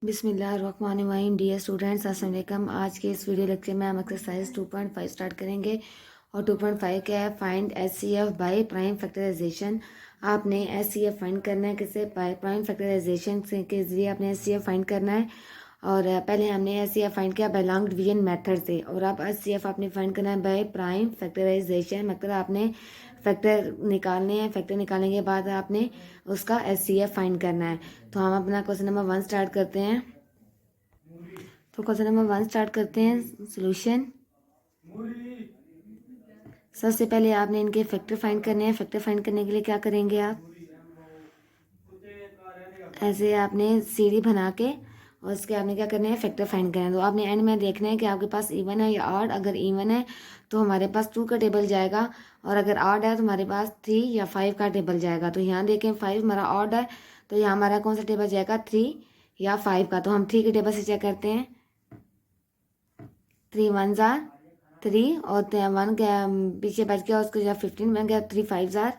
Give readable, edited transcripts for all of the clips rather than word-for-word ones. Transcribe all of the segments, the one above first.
बिस्मिल्लाहिर्रहमानिर्रहीम। Dear students, अस्सलाम वालेकुम। आज के इस वीडियो लेक्चर में हम एक्सरसाइज 2.5 स्टार्ट करेंगे। और 2.5 क्या है? Find HCF by prime factorisation. आपने एचसीएफ फाइंड करना है। किससे? बाय प्राइम फैक्टराइजेशन के जरिए आपने एचसीएफ फाइंड करना है। और पहले हमने एचसीएफ फाइंड किया बाय लॉन्ग डिवीजन मेथड से, और अब एचसीएफ आपने फाइंड करना है बाय प्राइम फैक्टराइजेशन। मतलब आपने फैक्टर निकालने हैं। फैक्टर निकालने के बाद आपने उसका एचसीएफ फाइंड करना है। तो हम अपना क्वेश्चन नंबर 1 स्टार्ट करते हैं। तो क्वेश्चन नंबर 1 स्टार्ट करते हैं। सोल्यूशन। सबसे पहले आपने इनके फैक्टर फाइंड करने हैं। फैक्टर फाइंड करने के लिए क्या करेंगे आप? ऐसे आपने सीढ़ी बना के और उसके आपने क्या करना है? फैक्टर फाइंड करना है। तो आपने एंड में देखना है कि आपके पास इवन है या ऑड। अगर इवन है तो हमारे पास 2 का टेबल जाएगा, और अगर ऑड है तो हमारे पास 3 या 5 का टेबल जाएगा। तो यहाँ देखें 5 हमारा ऑड है, तो यहाँ हमारा कौन सा टेबल जाएगा? 3 या 5 का। तो हम 3 के टेबल से चेक करते हैं। 3 1 जार 3, और 1 गया पीछे बच गया, उसको जब 15 बन गया। 3 5 जार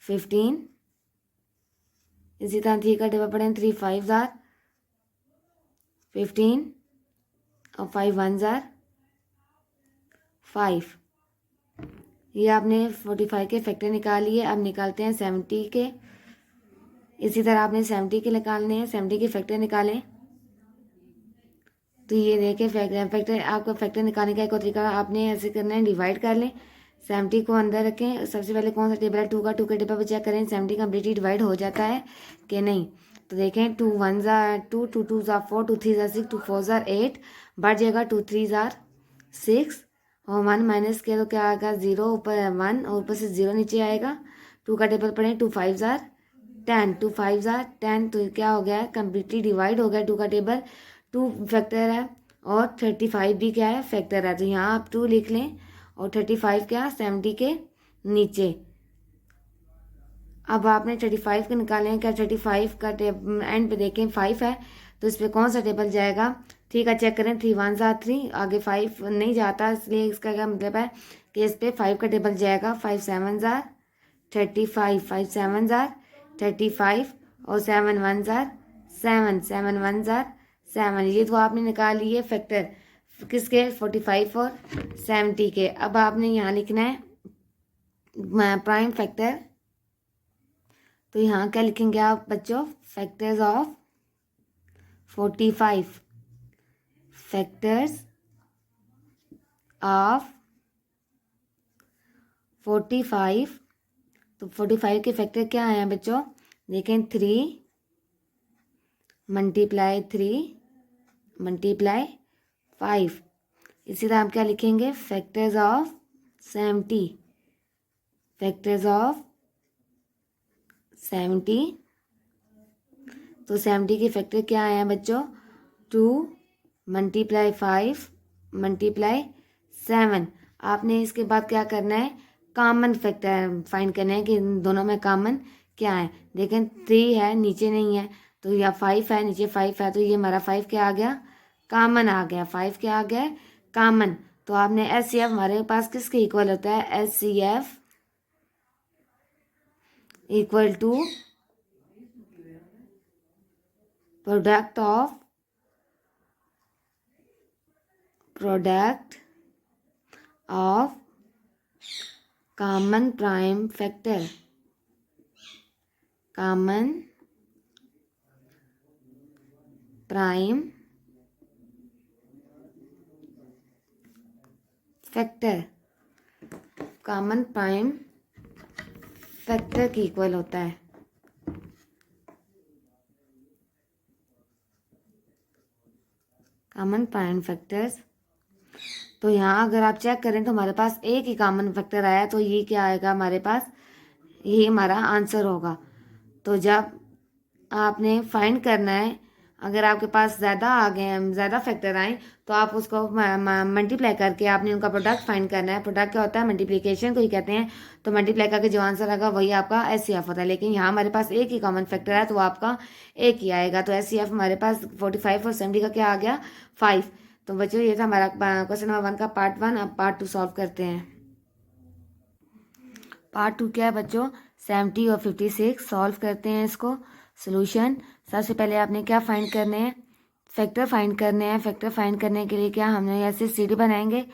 15। इसी तरह 3 का टेबल पढ़ें। 3 5 जार 15, और 5 1 जार 5। ये आपने 45 के फैक्टर निकाल लिए। अब निकालते हैं 70 के। इसी तरह आपने 70 के निकालने हैं। 70 के फैक्टर निकालें। तो ये देखिए फैक्टर आपका फैक्टर निकालने का एक और तरीका आपने ऐसे करना है, डिवाइड कर लें। 70 को अंदर रखें। सबसे पहले कौन सा टेबल है? 2 का। 2 के टेबल पर चेक करें 70 कम्प्लीटली डिवाइड हो जाता है कि नहीं। तो देखें 2 1 जार 2, 2 2 जार 4, 2 3 जार 6, 2 4 जार 8, बढ़ जाएगा 2 3 जार 6, और 1 माइनस किया तो क्या आएगा? 0, ऊपर 1 और ऊपर से 0 नीचे आएगा। 2 का टेबल पढ़ें। 2 5 जार 10, 2 5 जार 10। तो क्या हो गया है? कम्प्लीटली डिवाइड हो गया 2 का टेबल। 2 फैक्टर है और 35 भी क्या है? फैक्टर है। तो यहाँ आप 2 लिख लें, और 35 क्या? 70 के नीचे। अब आपने 35 को निकाले हैं। क्या 35 का एंड पे देखें 5 है, तो इस पर कौन सा टेबल जाएगा? 3 का चेक करें। 3 1 जार 3, आगे 5 नहीं जाता, इसलिए इसका क्या मतलब है कि इस पर 5 का टेबल जाएगा। 5 7 जार 35, 5 7 जार 35, और 7 1 जार 7, 7 1 जार 7। ये तो आपने निकाल लिए फैक्टर किसके? 45 और 70 के। अब आपने यहाँ लिखना है प्राइम फैक्टर। तो यहाँ क्या लिखेंगे आप बच्चों? Factors of 45। Factors of 45। तो 45 के फैक्टर क्या हैं बच्चों? देखें 3 मल्टीप्लाई 3 मल्टीप्लाई 5। इसी तरह आप क्या लिखेंगे? Factors of 70। Factors of 70। तो 70 के फैक्टर क्या आए हैं बच्चों? 2 मल्टीप्लाई 5 मल्टीप्लाई 7। आपने इसके बाद क्या करना है? कॉमन फैक्टर फाइंड करना है कि इन दोनों में कॉमन क्या है। देखें 3 है, नीचे नहीं है, तो या 5 है, नीचे 5 है, तो ये हमारा 5 क्या आ गया? कॉमन आ गया। 5 क्या आ गया? कॉमन। तो आपने एच सी एफ हमारे पास किसके इक्वल होता है? H C F equal to product of common prime factor. Common prime factor. Common prime factor की इक्वल होता है। Common prime factors. तो यहाँ अगर आप चेक करें तो हमारे पास एक ही कॉमन फैक्टर आया, तो ये क्या आएगा हमारे पास? ये हमारा आंसर होगा। तो जब आपने फाइंड करना है, अगर आपके पास ज़्यादा आ गए, ज़्यादा फैक्टर आए, तो आप उसको मल्टीप्लाई करके आपने उनका प्रोडक्ट फाइंड करना है। प्रोडक्ट क्या होता है? मल्टीप्लिकेशन को ही कहते हैं। तो मल्टीप्लाई करके जो आंसर आएगा वही आपका एच सी एफ होता है। लेकिन यहाँ हमारे पास एक ही कॉमन फैक्टर है, तो आपका एक ही आएगा। तो एच सी एफ हमारे पास 45 और 70 का क्या आ गया? 5। तो बच्चों ये था हमारा क्वेश्चन नंबर 1 का पार्ट 1। अब पार्ट 2 सॉल्व करते हैं। पार्ट 2 क्या है बच्चों? 70 और 56 सॉल्व करते हैं इसको। सोल्यूशन। सबसे पहले आपने क्या फाइंड करने हैं? फैक्टर फाइंड करने हैं। फैक्टर फाइंड करने के लिए क्या हमने ऐसे सीढ़ी बनाएंगे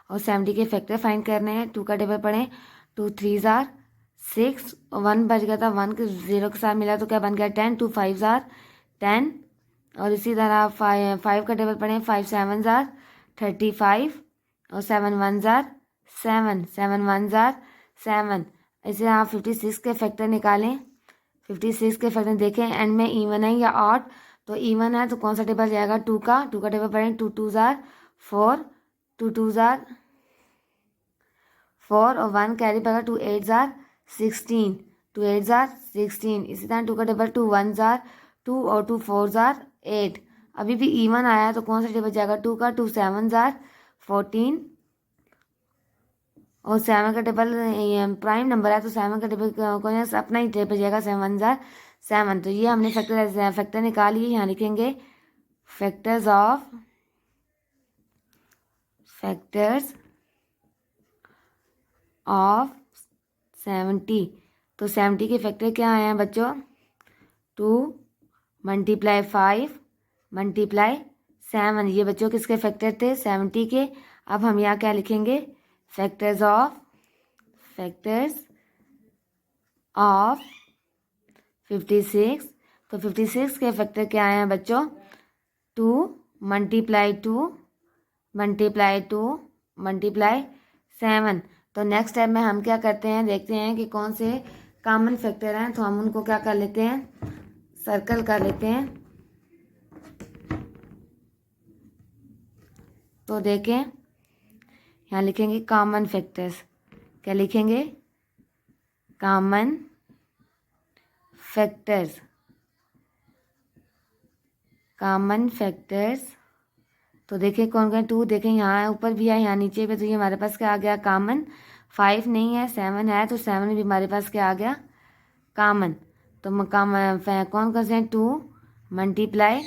और 70 के फैक्टर फाइंड करने हैं। 2 का टेबल पढ़ें, 2 3 जार 6, 1 बच गया था, 1 के 0 के साथ मिला तो क्या बन गया 10, 2 5 जार 10। और इसी तरह 5 का टेबल पढ़ें, 5 7 जार 35 और 7 1 जार 7, 7 1 जार 7। इसे आप 56 के फैक्टर निकालें। 56 के फैक्टर देखें एंड में इवन है या ऑड, तो इवन है तो कौन सा टेबल जाएगा 2 का। 2 का टेबल पढ़ें, 2 2 जार 4, 2 2 जार 4 और 1 कैरी पड़ेगा, 2 8 जार 16, 2 8 जार 16। इसी तरह 2 का टेबल 2 1 जार 2 और 2 4 जार 8। अभी भी इवन आया तो कौन सा टेबल जाएगा 2 का। 2 7 जार 14 और 7 का टेबल प्राइम नंबर है तो 7 का टेबल कौन सा अपना ही टेबल जाएगा 7 जार 7। तो ये हमने फैक्टर निकालिए। यहाँ लिखेंगे फैक्टर्स ऑफ 70। तो 70 के फैक्टर क्या आए हैं बच्चों, 2 मल्टीप्लाई 5 मल्टीप्लाई 7। ये बच्चों किसके फैक्टर थे 70 के। अब हम यहाँ क्या लिखेंगे फैक्टर्स ऑफ 56। तो 56 के फैक्टर क्या आए हैं बच्चों, 2 मल्टीप्लाई 2 मल्टीप्लाई 2 मल्टीप्लाई 7। तो नेक्स्ट स्टेप में हम क्या करते हैं, देखते हैं कि कौन से कॉमन फैक्टर हैं। तो हम उनको क्या कर लेते हैं, सर्कल कर लेते हैं। तो देखें यहाँ लिखेंगे कॉमन फैक्टर्स। क्या लिखेंगे, कॉमन फैक्टर्स। कॉमन फैक्टर्स तो देखें कौन कौन, 2 देखें यहाँ ऊपर भी है यहाँ नीचे पे, तो ये हमारे पास क्या आ गया कॉमन। 5 नहीं है 7 है तो 7 भी हमारे पास क्या आ गया कॉमन। तो कॉमन कौन कौन से हैं, 2 मल्टीप्लाई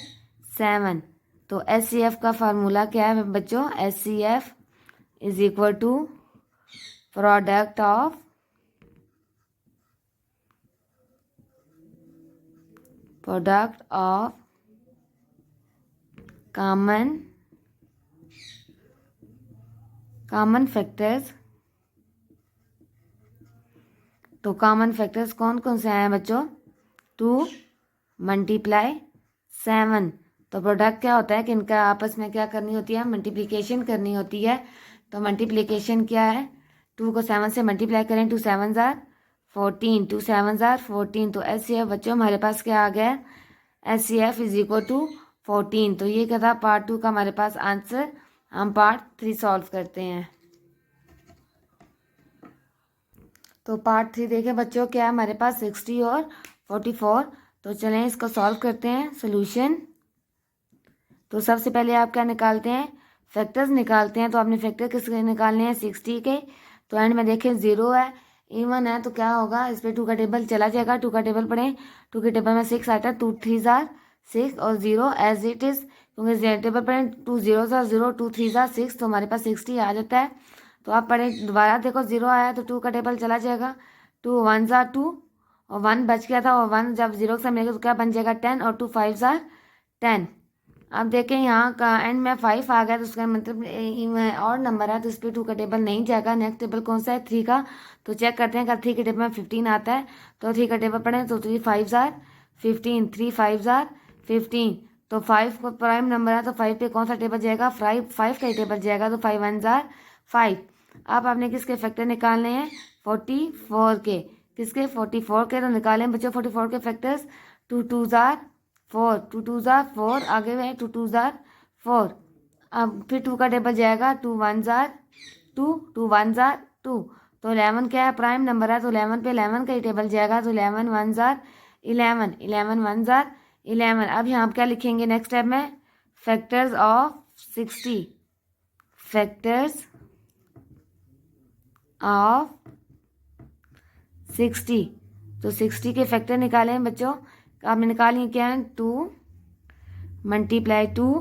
7। तो SCF का फार्मूला क्या है बच्चों, SCF is equal to product of common factors. तो कॉमन फैक्टर्स कौन कौन से हैं बच्चों, 2 मल्टीप्लाई 7। तो प्रोडक्ट क्या होता है कि इनका आपस में क्या करनी होती है, मल्टीप्लिकेशन करनी होती है। तो मल्टीप्लिकेशन क्या है, 2 को 7 से मल्टीप्लाई करें, 2 7 जार 14, 2 7 जार 14। तो SCF बच्चों हमारे पास क्या आ गया, SCF इज इक्वल टू 14। तो ये क्या था पार्ट 2 का हमारे पास आंसर। हम पार्ट 3 सॉल्व करते हैं। तो पार्ट 3 देखें बच्चों क्या है हमारे पास 60 और 44। तो चलें इसको सॉल्व करते हैं सोल्यूशन। तो सबसे पहले आप क्या निकालते हैं, फैक्टर्स निकालते हैं। तो आपने फैक्टर किसके निकालने हैं 60 के। तो एंड में देखें 0 है इवन है तो क्या होगा, इस पर 2 का टेबल चला जाएगा। 2 का टेबल पढ़ें, 2 के टेबल में 6 आता है, 2 3 जार 6 और 0 एज इट इज, क्योंकि टेबल पढ़ें 2 0 जार 0, 2 3 जार 6, तो हमारे पास 60 आ जाता है। तो आप पढ़ें दोबारा, देखो 0 आया तो 2 का टेबल चला जाएगा, 2 1 जार 2 और 1 बच गया था, और 1 जब 0 के साथ मिलेगा तो क्या बन जाएगा 10 और 2 5 जार 10। अब देखें यहाँ का एंड में 5 आ गया तो उसका मतलब और नंबर है तो इस पर 2 का टेबल नहीं जाएगा। नेक्स्ट टेबल कौन सा है 3 का। तो चेक करते हैं, अगर 3 के टेबल में 15 आता है तो 3 का टेबल पढ़ें तो 3 5 जार 15, 3 5 जार 15। तो 5 को प्राइम नंबर है तो 5 पे कौन सा टेबल जाएगा, 5 का ही टेबल जाएगा। तो 5 1 जार 5। अब आपने किसके फैक्टर निकालने हैं 44 के, किसके 44 के। तो निकालें बच्चों 44 के फैक्टर्स, 2 2 जार 4, 2 2 जार 4, आगे में 2 2 जार 4। अब फिर 2 का टेबल जाएगा, 2 1 जार 2, 2 1 जार 2। तो 11 क्या है प्राइम नंबर है तो 11 पे 11 का ही टेबल जाएगा। तो 11 1 जार 11, 11 1 जार 11। अब यहाँ आप क्या लिखेंगे नेक्स्ट स्टेप में, फैक्टर्स ऑफ 60, फैक्टर्स ऑफ 60। तो 60 के फैक्टर निकाले हैं बच्चों, आपने निकाली क्या है, 2 multiply 2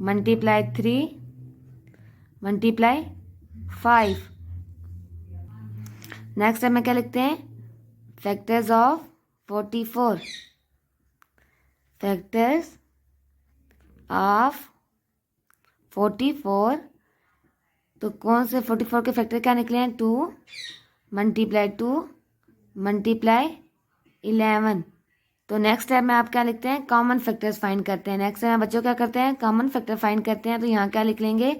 multiply 3 multiply 5। Next time में क्या लिखते हैं, फैक्टर्स ऑफ 44, फैक्टर्स ऑफ 44, तो कौन से 44 के फैक्टर क्या निकले हैं? 2 मल्टीप्लाई 2 मल्टीप्लाई 11। तो नेक्स्ट स्टेप में आप क्या लिखते हैं? कॉमन फैक्टर्स फाइंड करते हैं। नेक्स्ट स्टेप में बच्चों क्या करते हैं? कॉमन फैक्टर फाइंड करते हैं। तो यहाँ क्या लिख लेंगे?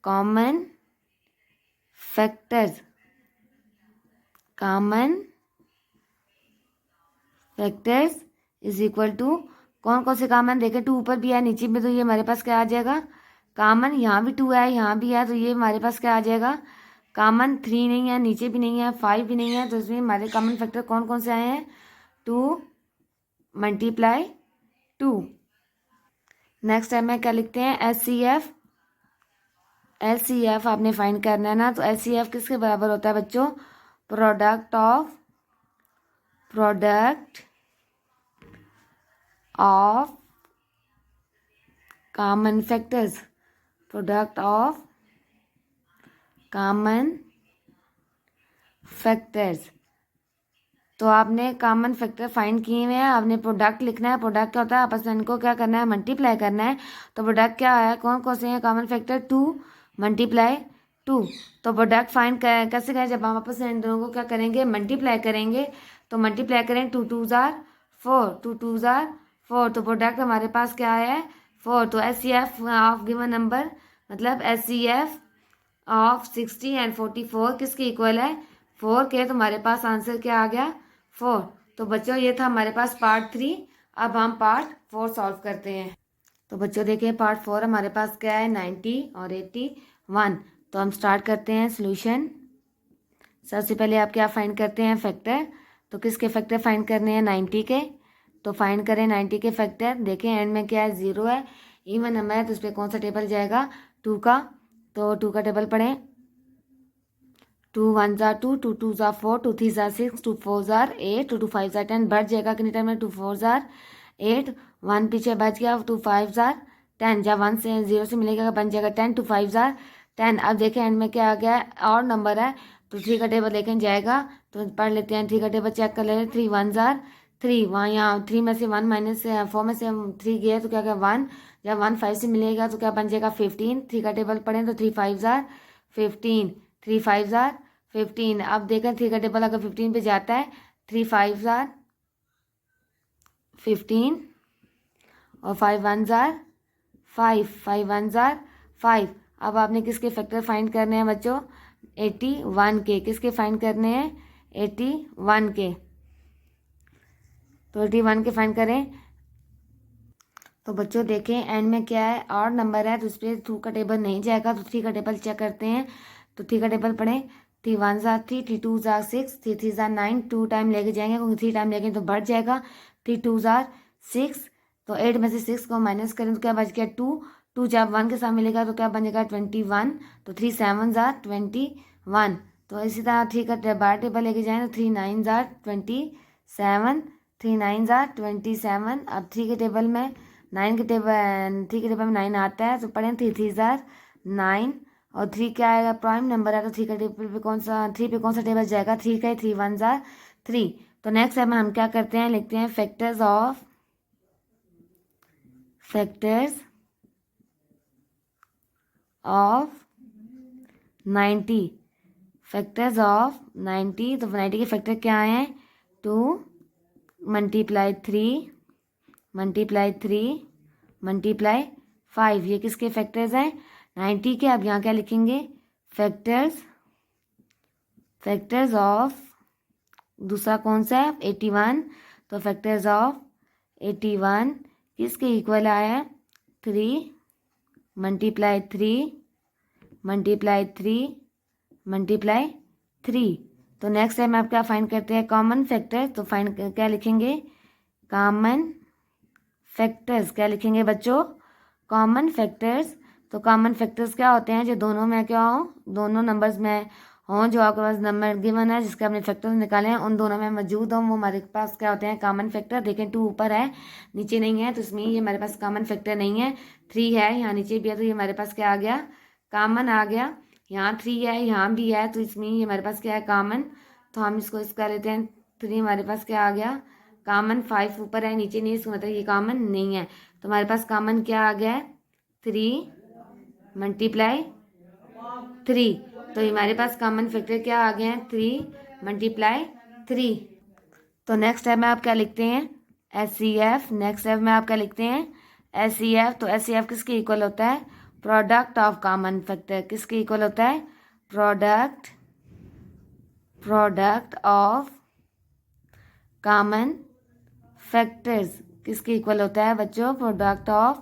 Common factors, common factors is equal to, कौन कौन से कॉमन देखें? 2 ऊपर भी है नीचे भी, तो ये हमारे पास क्या आ जाएगा? कॉमन यहाँ भी 2 है यहाँ भी है, तो ये हमारे पास क्या आ जाएगा? कॉमन 3 नहीं है, नीचे भी नहीं है, 5 भी नहीं है, तो इसमें हमारे कॉमन फैक्टर कौन कौन से आए हैं? 2 मल्टीप्लाई 2। नेक्स्ट टाइम में क्या लिखते हैं? एचसीएफ, एचसीएफ आपने फाइंड करना है ना। तो एचसीएफ किसके बराबर होता है बच्चों? Product of, product of common factors, product of common factors. तो आपने कॉमन फैक्टर फाइंड किए हुए हैं, आपने प्रोडक्ट लिखना है। प्रोडक्ट क्या होता है? आपस में इनको क्या करना है? मल्टीप्लाई करना है। तो प्रोडक्ट क्या है? कौन कौन से हैं कॉमन फैक्टर? 2 मल्टीप्लाई 2। तो प्रोडक्ट फाइंड कैसे करें? जब हम आपस में इन दोनों को क्या करेंगे? मल्टीप्लाई करेंगे। तो मल्टीप्लाई करें, 2 2 जार 4, 2 2 जार 4, तो प्रोडक्ट हमारे पास क्या है? 4। तो H C F of given number, मतलब H C F of 60 and 44 किसके इक्वल है? 4 के। तो हमारे पास आंसर क्या आ गया? 4। तो बच्चों ये था हमारे पास पार्ट 3। अब हम पार्ट 4 सॉल्व करते हैं। तो बच्चों देखिए पार्ट 4 हमारे पास क्या है? 90 और 81। तो हम स्टार्ट करते हैं सोल्यूशन। सबसे पहले आप क्या फाइंड करते हैं? फैक्टर। तो किसके फैक्टर फाइंड करने हैं? 90 के। तो फाइंड करें 90 के फैक्टर। देखें एंड में क्या है? 0 है, इवन नंबर है, तो उस पर कौन सा टेबल जाएगा? 2 का। तो 2 का टेबल पढ़ें। 2 1 jar 2, 2 2 jar 4, 2 3 jar 6, 2 4 jar 8, 2 2 5 jar 10। बढ़ जाएगा कितने टाइम में? 2 4 जार 8, 1 पीछे बच गया, 2 5 जार 10। जब 1 से 0 से मिलेगा बन जाएगा 10, 2 5 जार 10। अब देखें एंड में क्या आ गया? और नंबर है, तो 3 का टेबल लेकिन जाएगा। तो पढ़ लेते हैं 3 का टेबल, चेक कर लेते हैं। 3 1 जार 3, वहाँ यहाँ 3 में से 1 माइनस 4 में से 3 गया, तो क्या क्या 1। जब 1 5 से मिलेगा तो क्या बन जाएगा? 15। 3 का टेबल पढ़ें तो 3 5 जार 15, 3 5 जार 15। अब देखें 3 का टेबल अगर 15 पे जाता है, 3 5 जार 15 और 5 1 जार 5, 5 1 जार 5। अब आपने किसके फैक्टर फाइंड करने हैं बच्चों? 81 के। किसके फाइंड करने हैं? 81 के। तो 81 के फाइंड करें। तो बच्चों देखें एंड में क्या है? और नंबर है, तो उस पर 2 का टेबल नहीं जाएगा। तो 3 का टेबल चेक करते हैं। तो 3 का टेबल पढ़ें। 3 1 जार 3, 3 2 जार 6, 3 3 जार 9। 2 टाइम लेके जाएंगे क्योंकि 3 टाइम लेके तो बढ़ जाएगा। 3 2 जार 6, तो 8 में से 6 को माइनस करें तो क्या बच गया? 2। 2 जब 1 के साथ मिलेगा तो क्या बन जाएगा? 21। तो 3 7 जार 21। तो इसी तरह 3 का बार टेबल लेके जाएँ तो 3 9 जार 27, 3 9 जार 27। अब 3 के टेबल में 9 के टेबल, 3 के टेबल में 9 आता है, तो पढ़ें 3 3 जार 9। और 3 क्या आएगा? प्राइम नंबर है, तो 3 का टेबल पे कौन सा, 3 पे कौन सा टेबल जाएगा? 3 का। 3 1 जार 3। तो नेक्स्ट टाइम हम क्या करते हैं? लिखते हैं factors of, factors of 90, factors of 90। तो 90 के फैक्टर क्या हैं? 2 मल्टीप्लाई 3 मल्टीप्लाई 3 मल्टीप्लाई 5। ये किसके फैक्टर्स हैं? 90 के। अब यहाँ क्या लिखेंगे? फैक्टर्स, फैक्टर्स ऑफ, दूसरा कौन सा है? 81। तो फैक्टर्स ऑफ 81 किसके इक्वल आया? 3 मल्टीप्लाई 3 मल्टीप्लाई 3 मल्टीप्लाई 3। तो नेक्स्ट टाइम आप क्या फाइंड करते हैं? Common factor. तो फाइंड क्या लिखेंगे? Common factors. क्या लिखेंगे बच्चों? Common factors. तो कॉमन फैक्टर्स क्या होते हैं? जो दोनों में क्या हो, दोनों नंबर्स में हों, जो आपके पास नंबर गिवन है जिसके आपने फैक्टर्स निकाले हैं उन दोनों में मौजूद हों, वो हमारे पास क्या होते हैं? Common factor. देखें 2 ऊपर है नीचे नहीं है, तो इसमें ये हमारे पास कॉमन फैक्टर नहीं है। 3 है यहाँ नीचे भी है, तो ये हमारे पास क्या आ गया? कॉमन आ गया। यहाँ 3 है यहाँ भी है, तो इसमें ये हमारे पास क्या है? कॉमन। तो हम इसका लेते हैं 3, हमारे पास क्या आ गया? कॉमन। 5 ऊपर है नीचे नहीं, इसका मतलब ये कॉमन नहीं है। तो तो हमारे पास कॉमन क्या आ गया है 3 मल्टीप्लाई 3। तो हमारे पास कॉमन फैक्टर क्या आ गए हैं 3 मल्टीप्लाई 3। तो नेक्स्ट स्टेप में आप क्या लिखते हैं SCF। नेक्स्ट स्टेप में आप क्या लिखते हैं SCF। तो SCF किसके इक्वल होता है प्रोडक्ट ऑफ कॉमन फैक्टर। किसके इक्वल होता है प्रोडक्ट ऑफ कॉमन फैक्टर्स। किसके इक्वल होता है बच्चों प्रोडक्ट ऑफ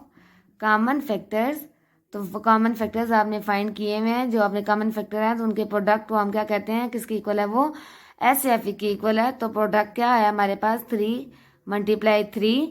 कॉमन फैक्टर्स। तो कॉमन फैक्टर्स आपने फाइंड किए हुए हैं, जो अपने कॉमन फैक्टर हैं तो उनके प्रोडक्ट को हम क्या कहते हैं किसके इक्वल है वो SCF के इक्वल है। तो प्रोडक्ट क्या है हमारे पास 3 मल्टीप्लाई 3।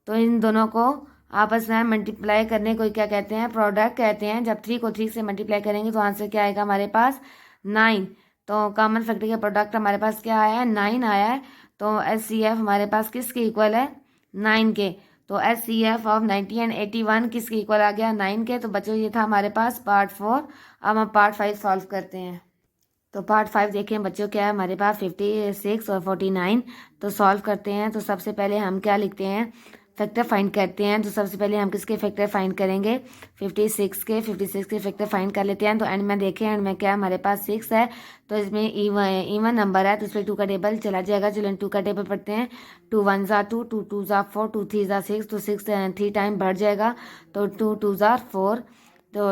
तो इन दोनों को आपस में मल्टीप्लाई करने को क्या कहते हैं प्रोडक्ट कहते हैं। जब 3 को 3 से मल्टीप्लाई करेंगे तो आंसर क्या आएगा हमारे पास 9। तो कॉमन फैक्टर का प्रोडक्ट हमारे पास क्या आया है 9 आया है। तो SCF हमारे पास किसके इक्वल है 9 के। तो SCF ऑफ 90 एंड 81 किसके इक्वल आ गया 9 के। तो बच्चों ये था हमारे पास पार्ट 4। अब हम पार्ट 5 सॉल्व करते हैं। तो पार्ट 5 देखें बच्चों क्या है हमारे पास 56 और 49। तो सॉल्व करते हैं। तो सबसे पहले हम क्या लिखते हैं फैक्टर फाइंड करते हैं। तो सबसे पहले हम किसके फैक्टर फाइंड करेंगे 56 के फैक्टर फाइंड कर लेते हैं। तो एंड में देखें एंड में क्या हमारे पास 6 है। तो इसमें इवन नंबर है तो इस पर 2 का टेबल चला जाएगा। चलो 2 का टेबल पढ़ते हैं 2 1 ज़ा 2 2 2 ज़ा 4 2 3 ज़ा 6। तो 6 3 टाइम बढ़ जाएगा तो 2 2 ज़ा 4। तो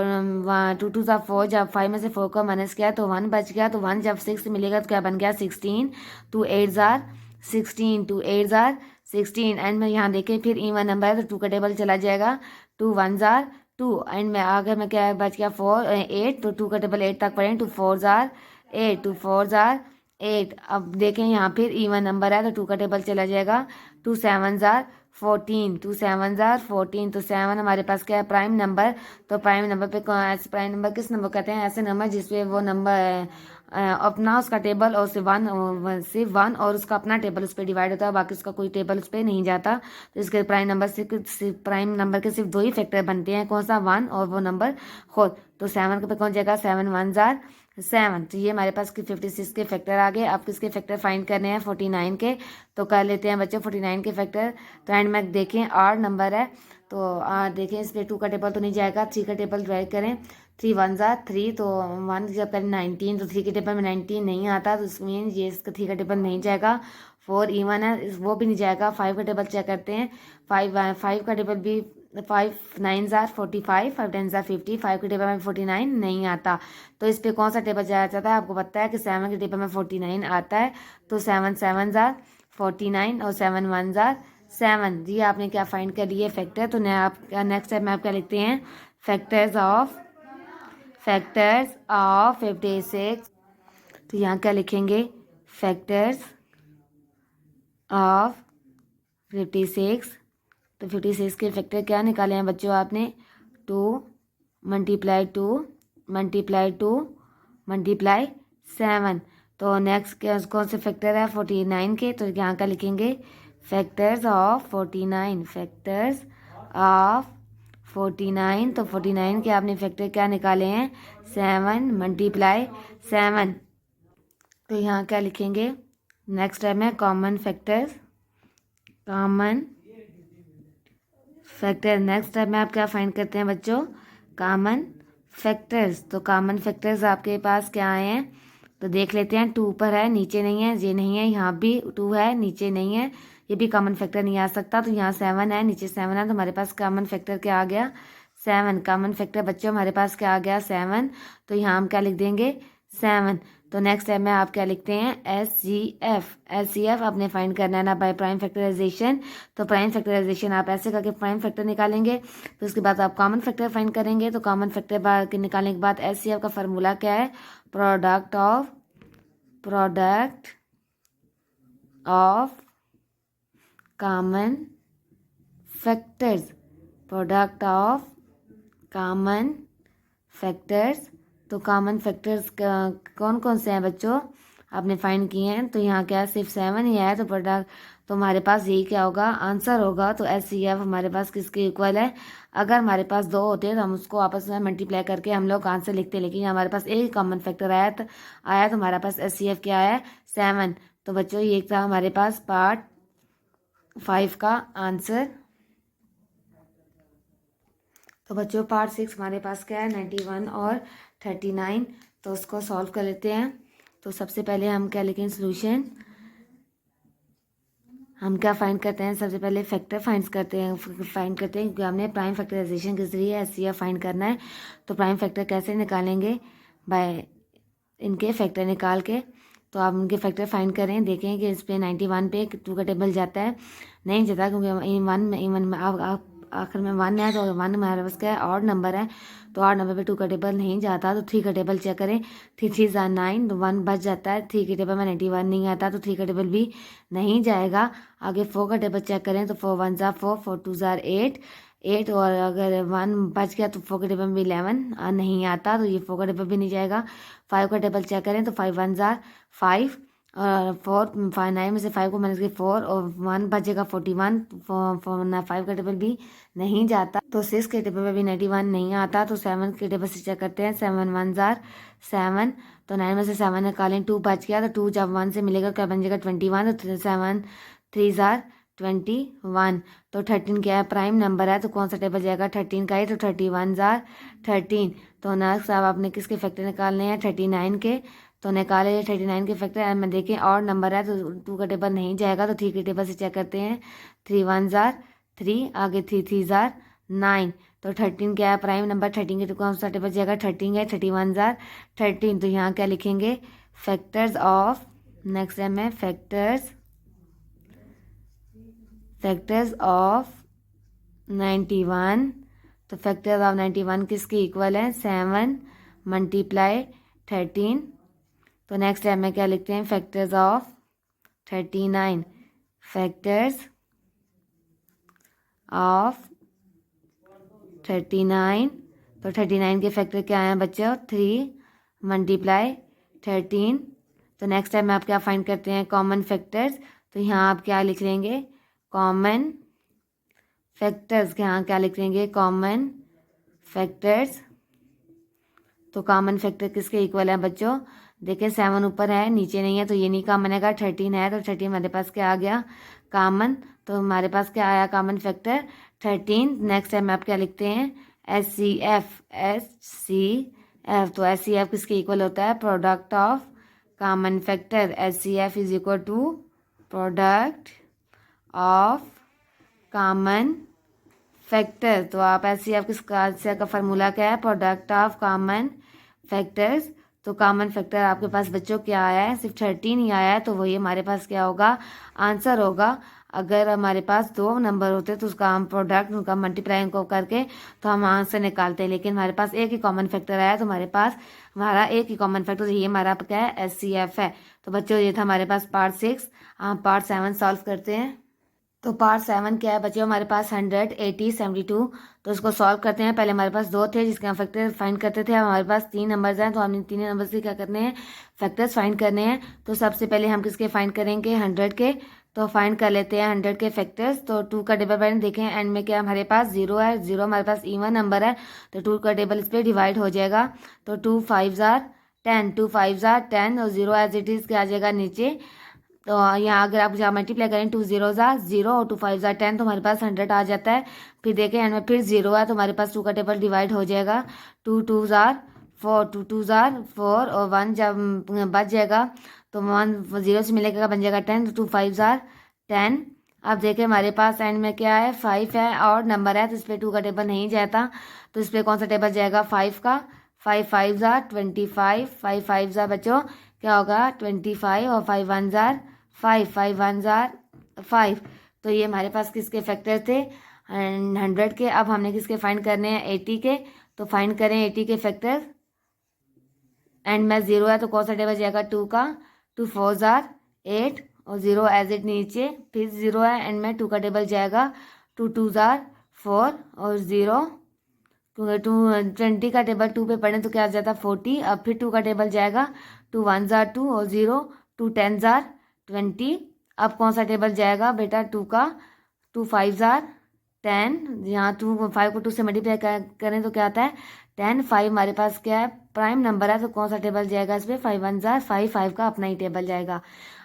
2 2 ज़ा 4। जब 5 में से 4 को माइनस किया तो 1 बच गया। तो 1 जब 6 से मिलेगा तो क्या बन गया 16। 2 8 ज़ार 16 2 8 ज़ार 16। एंड में यहाँ देखें फिर इवन नंबर है तो 2 का टेबल चला जाएगा 2 1 ज़ार 2। एंड में अगर मैं क्या बच गया 4 8 तो 2 का टेबल 8 तक पढ़ें 2 4 ज़ार 8 2 4 ज़ार 8। अब देखें यहाँ फिर इवन नंबर है तो 2 का टेबल चला जाएगा 2 7 ज़ार 14 2 7 ज़ार 14। तो 7 हमारे पास क्या है प्राइम नंबर। तो प्राइम नंबर पे प्राइम नंबर किस नंबर कहते हैं ऐसे नंबर जिसपे वो नंबर अपना उसका टेबल और सिर्फ वन और उसका अपना टेबल उस पर डिवाइड होता है, बाकी उसका कोई टेबल उस पर नहीं जाता। तो इसके प्राइम नंबर सिर्फ प्राइम नंबर के सिर्फ 2 ही फैक्टर बनते हैं, कौन सा 1 और वो नंबर खुद। तो 7 पे कौन जाएगा 7 1 ज़ार 7। तो ये हमारे पास 56 के फैक्टर आ गए। अब किसके फैक्टर फाइंड करने हैं 49 के। तो कर लेते हैं बच्चों 49 के फैक्टर। तो एंड में देखें 8 नंबर है तो देखें इस पर 2 का टेबल तो नहीं जाएगा 3 का टेबल ड्राइव करें 3 1 ज़ार 3। तो 1 जब करें 19 तो 3 के टेबल में 19 नहीं आता तो इसमें ये इसका 3 का टेबल नहीं जाएगा। 4 इवन है वो भी नहीं जाएगा। 5 का टेबल चेक करते हैं 5 का टेबल भी 5 9 ज़ार 45 5 10 ज़ार 50। 5 के टेबल में 49 नहीं आता। तो इस पर कौन सा टेबल जाया जाता है आपको पता है कि 7 के टेबल में 49 आता है। तो 7 7 ज़ार 49 और 7 1 ज़ार 7। जी आपने क्या फाइंड कर लिए फैक्टर। तो आप नेक्स्ट स्टेप में आप क्या लिखते हैं फैक्टर्स ऑफ 56। तो यहाँ क्या लिखेंगे फैक्टर्स ऑफ 56। तो 56 के फैक्टर क्या निकाले हैं बच्चों आपने 2 मल्टीप्लाई 2 मल्टीप्लाई 2 मल्टीप्लाई 7। तो नेक्स्ट कौन से फैक्टर है 49 के। तो यहाँ का लिखेंगे फैक्टर्स ऑफ 49 फैक्टर्स ऑफ 49। तो 49 के आपने फैक्टर क्या निकाले हैं 7 मल्टीप्लाई 7। तो यहाँ क्या लिखेंगे नेक्स्ट टाइम है common factors common factor. Next time में आप क्या फाइंड करते हैं बच्चों कॉमन फैक्टर्स। तो कॉमन फैक्टर्स आपके पास क्या आए हैं तो देख लेते हैं 2 ऊपर है नीचे नहीं है ये नहीं है, यहाँ भी 2 है नीचे नहीं है, ये भी कॉमन फैक्टर नहीं आ सकता। तो यहाँ 7 है नीचे 7 है तो हमारे पास कॉमन फैक्टर क्या आ गया 7। कॉमन फैक्टर बच्चों हमारे पास क्या आ गया 7। तो यहाँ हम क्या लिख देंगे 7। तो नेक्स्ट टाइम में आप क्या लिखते हैं SCF आपने फाइंड करना है ना बाय प्राइम फैक्टराइजेशन। तो प्राइम फैक्टराइजेशन आप ऐसे करके प्राइम फैक्टर निकालेंगे तो उसके बाद आप कॉमन फैक्टर फाइंड करेंगे। तो कॉमन फैक्टर निकालने के बाद SCF का फार्मूला क्या है product of common factors product of common factors. तो कॉमन फैक्टर्स कौन कौन से हैं बच्चों आपने फाइंड किए हैं। तो यहाँ क्या सिर्फ 7 ही है तो प्रोडक्ट तो हमारे पास यही क्या होगा आंसर होगा। तो SCF हमारे पास किसके इक्वल है। अगर हमारे पास 2 होते तो हम उसको आपस में मल्टीप्लाई करके हम लोग आंसर लिखते, लेकिन हमारे पास एक कॉमन फैक्टर आया तो हमारे पास SCF क्या है 7। तो बच्चों ये था हमारे पास पार्ट 5 का आंसर। तो बच्चों पार्ट 6 हमारे पास क्या है 91 और 39। तो उसको सॉल्व कर लेते हैं। तो सबसे पहले हम क्या लिखें सोल्यूशन। हम क्या फाइंड करते हैं, सबसे पहले फैक्टर फाइंड करते हैं क्योंकि हमने प्राइम फैक्टराइजेशन के जरिए एचसीएफ फाइंड करना है। तो प्राइम फैक्टर कैसे निकालेंगे, बाय इनके फैक्टर निकाल के। तो आप उनके फैक्टर फाइंड करें, देखें कि इस पे 91 पे 2 का टेबल जाता है, नहीं जाता क्योंकि वन में आप आखिर में 1 है। तो 1 हमारे पास क्या है ऑड नंबर है, तो ऑड नंबर पे 2 का टेबल नहीं जाता। तो 3 का टेबल चेक करें, 3 3 ज़ा 9, तो 1 बच जाता है। 3 के टेबल में 91 नहीं आता, तो 3 का टेबल भी नहीं जाएगा। आगे 4 का टेबल चेक करें, तो 4 1 ज़ा 4, 4 2 ज़ा 8, और अगर 1 बच गया तो 4 के टेबल में भी 11 नहीं आता, तो ये 4 का टेबल भी नहीं जाएगा। 5 का टेबल चेक करें, तो 5 1 ज़ा 5, और 4 9 में से 5 को माइनस के 4, और 1 बचेगा 41। 5 का टेबल भी नहीं जाता, तो 6 के टेबल में भी 91 नहीं आता। तो 7 के टेबल से चेक करते हैं, 7 1 ज़ार 7, तो 9 में से 7 निकालें, 2 बच गया, तो 2 जब 1 से मिलेगा क्या बन जाएगा 21, तो 7 3 ज़ार 21। तो 13 क्या है प्राइम नंबर है, तो कौन सा टेबल जाएगा 13 का ही, तो 31 ज़ार 13। तो नेक्स्ट अब आपने किसके फैक्टर निकालने हैं 39 के, तो निकाले 39 के फैक्टर में देखें और नंबर है, तो 2 का टेबल नहीं जाएगा, तो 3 के टेबल से चेक करते हैं। 3 1 ज़ार 3, आगे 3 3 ज़ार 9, तो 13 क्या है प्राइम नंबर, 13 के कौन सा टेबल जाएगा 13 है। 31 ज़ार 13, तो यहाँ क्या लिखेंगे फैक्टर्स ऑफ, नेक्स्ट टाइम है फैक्टर्स ऑफ 91। तो फैक्टर्स ऑफ 91 किसके इक्वल है 7 मल्टीप्लाई 13। तो नेक्स्ट टाइम में क्या लिखते हैं फैक्टर्स ऑफ 39, फैक्टर्स ऑफ 39। तो 39 के फैक्टर क्या हैं बच्चों 3 मल्टीप्लाई 13। तो नेक्स्ट टाइम में आप क्या फाइंड करते हैं कॉमन फैक्टर्स, तो यहाँ आप क्या लिख लेंगे कॉमन फैक्टर्स, यहाँ क्या लिख लेंगे कॉमन फैक्टर्स। तो कॉमन फैक्टर किसके इक्वल है बच्चों, देखिए 7 ऊपर है नीचे नहीं है, तो ये नहीं कॉमन है। 13 है, तो 13 हमारे पास क्या आ गया कॉमन, तो हमारे पास क्या आया कॉमन फैक्टर 13। नेक्स्ट टाइम आप क्या लिखते हैं एच सी एफ। तो एच सी एफ किसके इक्वल होता है product of common factor, H C F is equal to product of common factor. तो आप एच सी एफ का फार्मूला क्या है प्रोडक्ट ऑफ कॉमन फैक्टर्स। तो कॉमन फैक्टर आपके पास बच्चों क्या आया है सिर्फ 13 ही आया है, तो वही हमारे पास क्या होगा आंसर होगा। अगर हमारे पास 2 नंबर होते तो उसका हम प्रोडक्ट उनका मल्टीप्लाई को करके तो हम आंसर निकालते हैं, लेकिन हमारे पास एक ही कॉमन फैक्टर आया, तो हमारे पास हमारा एक ही कॉमन फैक्टर, ये हमारा क्या है एच सी एफ है। तो बच्चों ये था हमारे पास पार्ट 6। हम पार्ट 7 सॉल्व करते हैं। तो पार्ट 7 क्या है बच्चों हमारे पास 100 80 72। तो उसको सॉल्व करते हैं। पहले हमारे पास 2 थे जिसके हम फैक्टर फाइंड करते थे, अब हमारे पास 3 नंबर्स हैं, तो हमने 3 नंबर से क्या करने हैं फैक्टर्स फाइंड करने हैं। तो सबसे पहले हम किसके फाइंड करेंगे 100 के, तो फाइंड कर लेते हैं 100 के फैक्टर्स। तो 2 का टेबल पहले देखें एंड में क्या हमारे पास 0 है, 0 हमारे पास इवन नंबर है, तो 2 का टेबल इस पर डिवाइड हो जाएगा। तो 2 5 ज़ार 10, 2 5 ज़ार 10, और 0 एज इट इज़ क्या आ जाएगा नीचे। तो यहाँ अगर आप जहाँ मल्टीप्लाई करें 2 0 ज़ा 0 और 2 5 ज़ा 10, तो हमारे पास 100 आ जाता है। फिर देखें एंड में फिर 0 है, तो हमारे पास 2 का टेबल डिवाइड हो जाएगा। 2 2 ज़ार 4, 2 2 ज़ार 4, और 1 जब बच जाएगा तो 1 0 से मिलेगा बन जाएगा 10, तो 2 5 ज़ार 10। अब देखें हमारे पास एंड में क्या है 5 है और नंबर है, तो इस पर 2 का टेबल नहीं जाता, तो इस पर कौन सा टेबल जाएगा 5 का। 5 5 ज़ार 25, 5 5 ज़ार बच्चों क्या होगा 25, और 5 1 ज़ार 5, 5 1 ज़ार 5। तो ये हमारे पास किसके फैक्टर थे 100 के। अब हमने किसके फाइंड करने हैं 80 के, तो फाइंड करें 80 के फैक्टर। एंड में 0 है, तो कौन सा टेबल जाएगा 2 का। 2 4 ज़ार 8, और 0 एज इट नीचे, फिर 0 है एंड में 2 का टेबल जाएगा। 2 2 ज़ार 4, और 0 क्योंकि 20 का टेबल 2 पे पढ़े तो क्या आ जाता 40। अब फिर 2 का टेबल जाएगा। 2 1 ज़ार 2, और 0 2 10 ज़ार 20। अब कौन सा टेबल जाएगा बेटा 2 का। 2 5 ज़ार 10, यहाँ 2 5 को 2 से मल्टीप्लाई करें तो क्या आता है 10। 5 हमारे पास क्या है प्राइम नंबर है, तो कौन सा टेबल जाएगा इस पर 5 1 ज़ार 5, 5 का अपना ही टेबल जाएगा।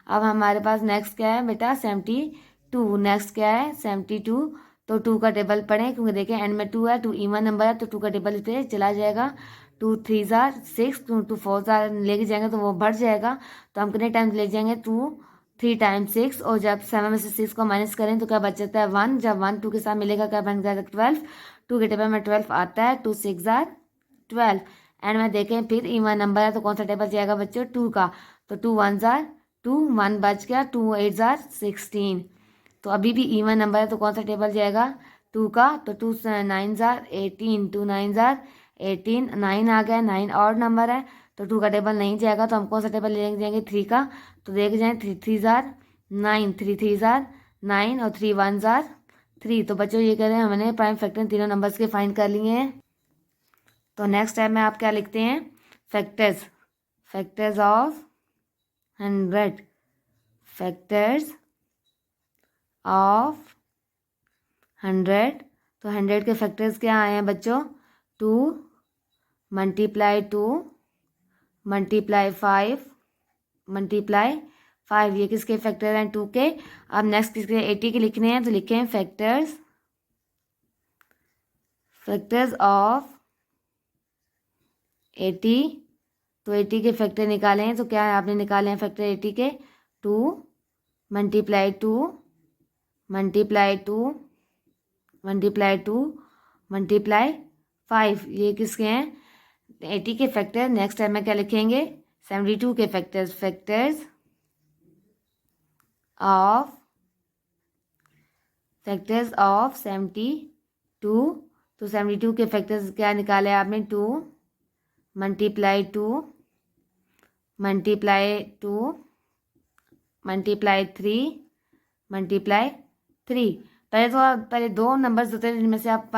अब हमारे पास नेक्स्ट क्या है बेटा 72। नेक्स्ट क्या है 72। तो 2 का टेबल पढ़ें, क्योंकि देखें एंड में 2 है, 2 इवन नंबर है, तो 2 का टेबल इस पे चला जाएगा। 2 3 जार 6, 2 4 जार लेके जाएंगे तो वो बढ़ जाएगा। तो हम कितने टाइम ले जाएंगे, 2 3 टाइम्स 6, और जब 7 में से 6 को माइनस करें तो क्या बच जाता है 1। जब 1 2 के साथ मिलेगा क्या बन जाएगा 12। 2 के टेबल में 12 आता है, 2 6 जार 12। एंड में देखें फिर इवन नंबर है तो कौन सा टेबल जाएगा बच्चों, 2 का। तो 2 1 जार 2, 1 बच गया, 2 8 जार 16। तो अभी भी इवन नंबर है तो कौन सा टेबल जाएगा, 2 का। तो 2 9 जार 18, 2 9 जार 18, 9 आ गया, 9 और नंबर है तो 2 का टेबल नहीं जाएगा। तो हम कौन सा टेबल ले जाएंगे, 3 का। तो देख जाए 3 3 जार 9, 3 3 जार 9, और 3 1 जार 3। तो बच्चों ये कह रहे हैं हमने प्राइम फैक्टर तीनों नंबर्स के फाइंड कर लिए हैं। तो नेक्स्ट स्टेप में आप क्या लिखते हैं, factors, factors of 100, factors of 100। तो 100 के फैक्टर्स क्या आए हैं बच्चों, 2 मल्टीप्लाई 2 मल्टीप्लाई 5 मल्टीप्लाई 5। ये किसके फैक्टर हैं, 2 के। अब नेक्स्ट किसके, 80 के लिखने हैं, तो लिखें फैक्टर्स, फैक्टर्स ऑफ 80। तो 80 के फैक्टर निकाले हैं, तो क्या आपने निकाले हैं फैक्टर 80 के, 2 मल्टीप्लाई 2 मल्टीप्लाई 2 मल्टीप्लाई 2 मल्टीप्लाई 5। ये किसके हैं, 80 के फैक्टर। नेक्स्ट टाइम में क्या लिखेंगे, 72 के फैक्टर्स, फैक्टर्स ऑफ 72। तो 72 के फैक्टर्स क्या निकाले आपने, 2 मल्टीप्लाई 2 मल्टीप्लाई 2 मल्टीप्लाई 3 मल्टीप्लाई 3। पहले दो नंबर्स होते थे जिनमें से आप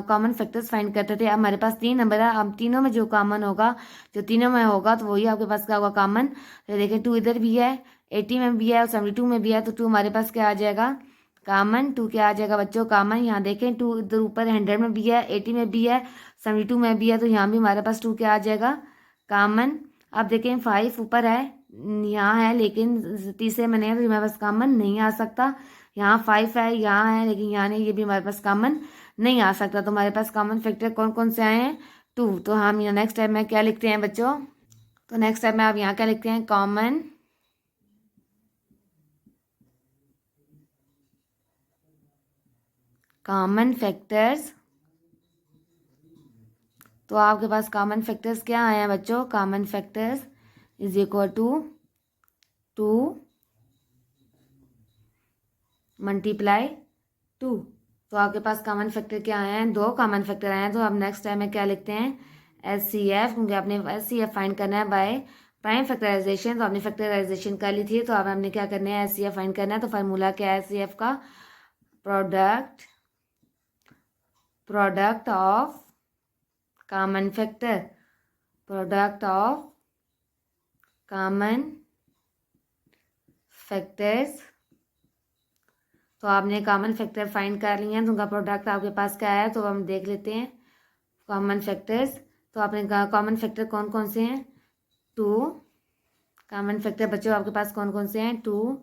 कॉमन फैक्टर्स फाइंड करते थे। अब हमारे पास 3 नंबर है, अब तीनों में जो कॉमन होगा, जो तीनों में होगा तो वही आपके पास क्या होगा, कॉमन। तो देखें 2 इधर भी है, 80 में भी है और 72 में भी है, तो 2 हमारे पास क्या आ जाएगा, कॉमन। 2 क्या आ जाएगा बच्चों, कॉमन। यहाँ देखें 2 इधर ऊपर 100 में भी है, 80 में भी है, 72 में भी है, तो यहाँ भी हमारे पास 2 क्या आ जाएगा, कॉमन। अब देखें 5 ऊपर है, यहाँ है, लेकिन तीसरे में नहीं है तो हमारे पास कॉमन नहीं आ सकता। यहाँ 5 है, यहाँ है, लेकिन यहाँ नहीं, ये भी हमारे पास कॉमन नहीं आ सकता। तो हमारे पास कॉमन फैक्टर कौन कौन से आए हैं, 2। तो हम यहाँ नेक्स्ट टाइम में क्या लिखते हैं बच्चों, तो नेक्स्ट टाइम में आप यहाँ क्या लिखते हैं, कॉमन फैक्टर्स। तो आपके पास कॉमन फैक्टर्स क्या आए हैं बच्चों, common factors is equal to 2 multiply 2। तो आपके पास कॉमन फैक्टर क्या आए हैं, 2 कॉमन फैक्टर आए हैं। तो अब नेक्स्ट टाइम में क्या लिखते हैं, SCF, क्योंकि आपने SCF फाइंड करना है बाय प्राइम फैक्टराइजेशन। तो आपने फैक्टराइजेशन कर ली थी, तो अब हमने क्या करना है, SCF फाइंड करना है। तो फार्मूला क्या है SCF का, product of common factor, product of common factors. तो आपने कॉमन फैक्टर फाइंड कर लिए हैं, तो उनका प्रोडक्ट आपके पास क्या है, तो हम देख लेते हैं कॉमन फैक्टर्स। तो आपने कॉमन फैक्टर कौन कौन से हैं, 2 कॉमन फैक्टर बच्चों आपके पास कौन कौन से हैं, 2